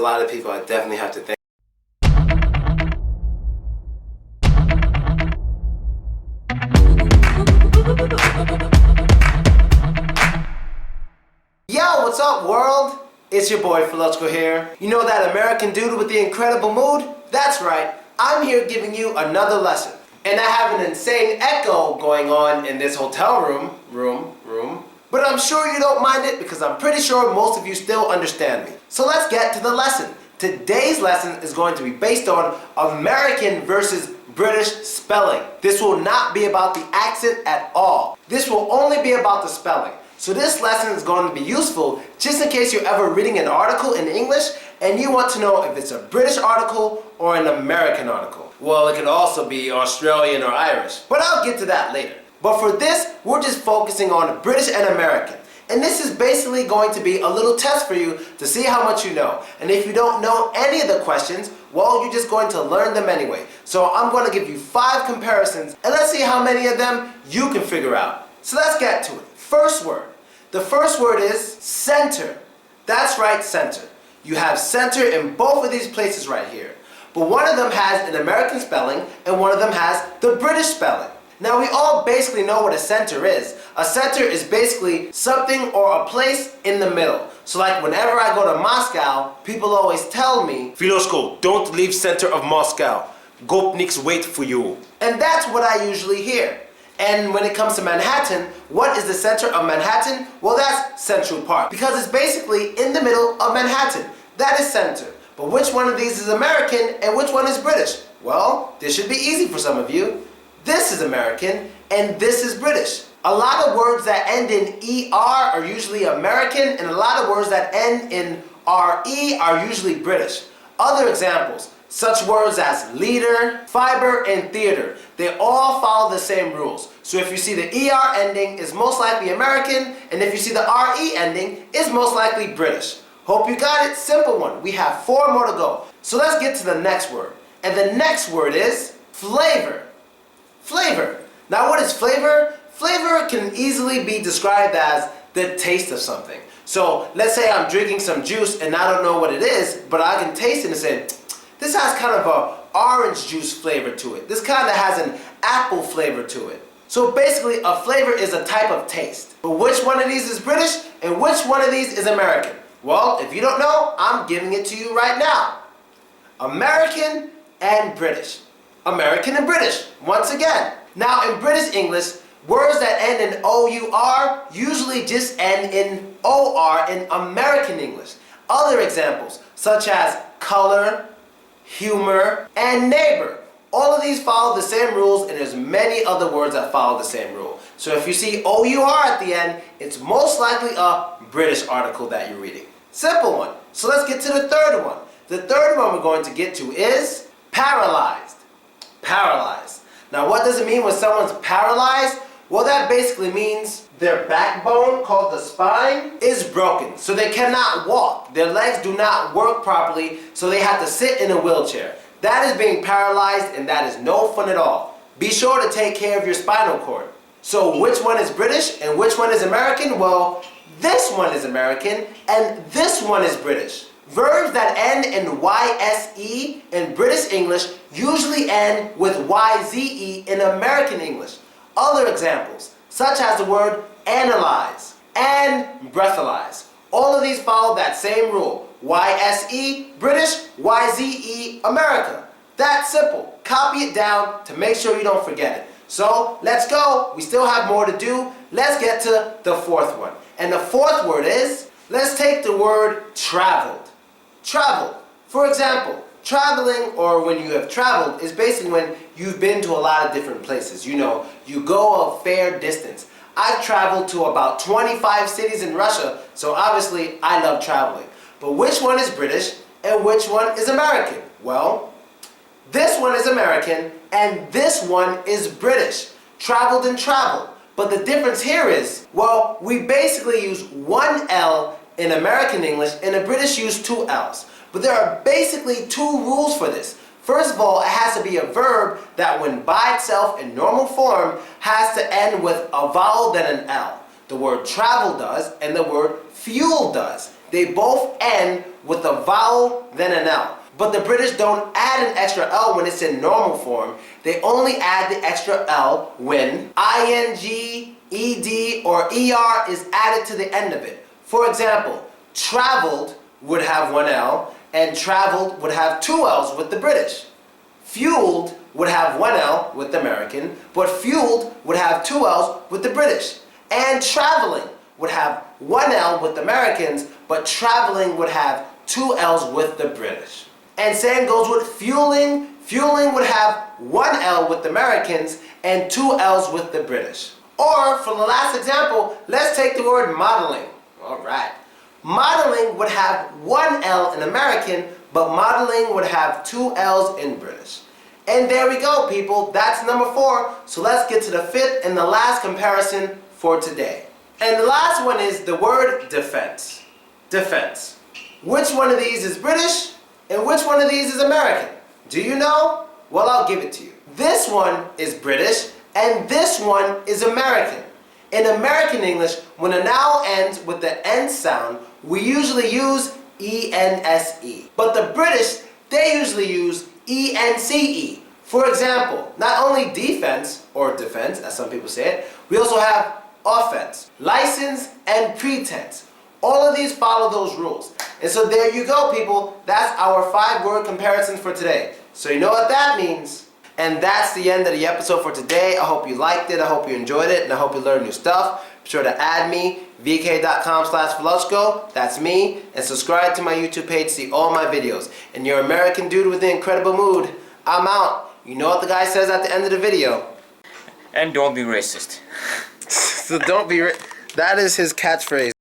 lot of people I definitely have to thank. Yo, what's up world? It's your boy Philosopher here. You know that American dude with the incredible mood? That's right, I'm here giving you another lesson. And I have an insane echo going on in this hotel room. But I'm sure you don't mind it because I'm pretty sure most of you still understand me. So let's get to the lesson. Today's lesson is going to be based on American versus British spelling. This will not be about the accent at all. This will only be about the spelling. So this lesson is going to be useful just in case you're ever reading an article in English and you want to know if it's a British article or an American article. Well, it could also be Australian or Irish, but I'll get to that later. But for this, we're just focusing on British and American. And this is basically going to be a little test for you to see how much you know. And if you don't know any of the questions, well, you're just going to learn them anyway. So I'm going to give you 5 comparisons and let's see how many of them you can figure out. So let's get to it. First word. The first word is center. That's right, center. You have center in both of these places right here. But one of them has an American spelling and one of them has the British spelling. Now we all basically know what a center is. A center is basically something or a place in the middle. So like whenever I go to Moscow, people always tell me, Filosko, don't leave center of Moscow. Gopniks wait for you. And that's what I usually hear. And when it comes to Manhattan, what is the center of Manhattan? Well, that's Central Park. Because it's basically in the middle of Manhattan. That is center. But which one of these is American and which one is British? Well, this should be easy for some of you. This is American and this is British. A lot of words that end in ER are usually American and a lot of words that end in RE are usually British. Other examples, such words as leader, fiber, and theater, they all follow the same rules. So if you see the ER ending, it's most likely American, and if you see the RE ending, it's most likely British. Hope you got it. Simple one. We have 4 more to go. So let's get to the next word. And the next word is flavor. Flavor. Now what is flavor? Flavor can easily be described as the taste of something. So let's say I'm drinking some juice and I don't know what it is, but I can taste it and say, this has kind of an orange juice flavor to it. This kind of has an apple flavor to it. So basically a flavor is a type of taste. But which one of these is British and which one of these is American? Well, if you don't know, I'm giving it to you right now. American and British. American and British, once again. Now in British English, words that end in OUR usually just end in OR in American English. Other examples, such as color, humor, and neighbor. All of these follow the same rules and there's many other words that follow the same rule. So if you see OUR at the end, it's most likely a British article that you're reading. Simple one. So let's get to the third one. The third one we're going to get to is paralyzed. Paralyzed. Now what does it mean when someone's paralyzed? Well, that basically means their backbone, called the spine, is broken. So they cannot walk. Their legs do not work properly, so they have to sit in a wheelchair. That is being paralyzed and that is no fun at all. Be sure to take care of your spinal cord. So which one is British and which one is American? Well, this one is American and this one is British. Verbs that end in YSE in British English usually end with YZE in American English. Other examples, such as the word analyze and breathalyze. All of these follow that same rule. YSE British, YZE America. That's simple. Copy it down to make sure you don't forget it. So let's go. We still have more to do. Let's get to the fourth one. And the fourth word is, let's take the word traveled. Traveled. For example, traveling, or when you have traveled, is basically when you've been to a lot of different places. You know, you go a fair distance. I've traveled to about 25 cities in Russia, so obviously I love traveling. But which one is British and which one is American? Well, this one is American and this one is British. Traveled and traveled. But the difference here is, well, we basically use one L in American English and the British use 2 L's. But there are basically 2 rules for this. First of all, it has to be a verb that when by itself in normal form has to end with a vowel then an L. The word travel does and the word fuel does. they both end with a vowel, then an L. But the British don't add an extra L when it's in normal form. They only add the extra L when ing, ed, or er is added to the end of it. For example, traveled would have one L, and traveled would have two L's with the British. Fueled would have one L with the American, but fueled would have two L's with the British. And traveling would have one L with the Americans, but traveling would have two L's with the British. And same goes with fueling. Fueling would have one L with the Americans and two L's with the British. Or, for the last example, let's take the word modeling. Alright. Modeling would have one L in American, but modeling would have two L's in British. And there we go, people. That's number 4. So let's get to the 5th and the last comparison for today. And the last one is the word defense. Defense. Which one of these is British and which one of these is American? Do you know? Well, I'll give it to you. This one is British and this one is American. In American English, when a noun ends with the N sound, we usually use E-N-S-E. But the British, they usually use E-N-C-E. For example, not only defense, or defense, as some people say it, we also have offense, license, and pretense. All of these follow those rules. And so there you go, people. That's our 5-word comparison for today. So you know what that means. And that's the end of the episode for today. I hope you liked it, I hope you enjoyed it, and I hope you learned new stuff. Be sure to add me, vk.com/Velochko, that's me, and subscribe to my YouTube page to see all my videos. And your American dude with the incredible mood, I'm out. You know what the guy says at the end of the video. And don't be racist. So don't be that is his catchphrase.